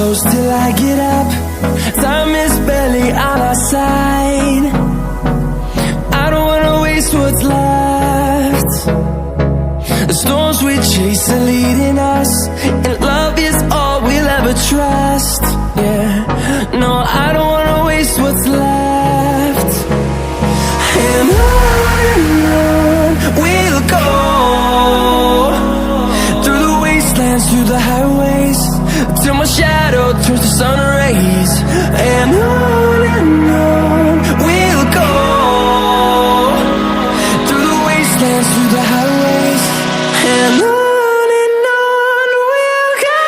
close till I get up. Time is barely on our side. I don't wanna waste what's left. The storms we chase are leading us, and love is all we'll ever trust. Yeah, no, I don't wanna waste what's left. And on we'll go, through the wastelands, through the highways, till my shadow turns to sun rays. And on we'll go, through the wastelands, through the highways, and on we'll go.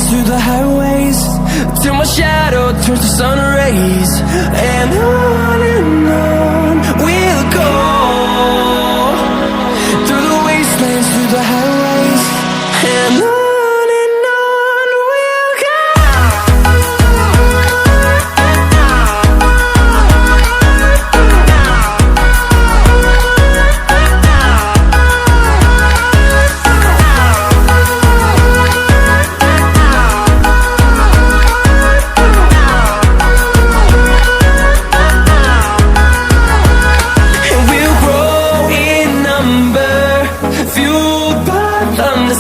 Through the highways, till my shadow turns to sun rays. And on we'll go, through the wastelands, through the highways, and on we'll go.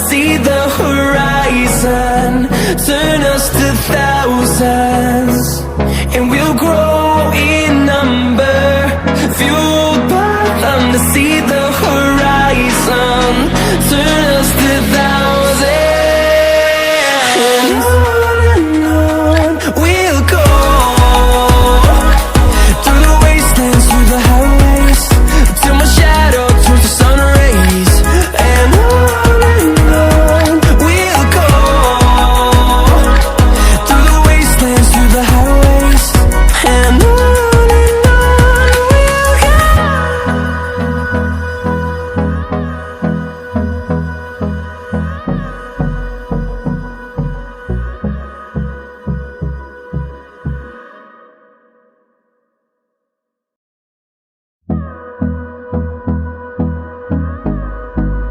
See the horizon turn us to thousands, and we'll grow in number, fueled by them to see the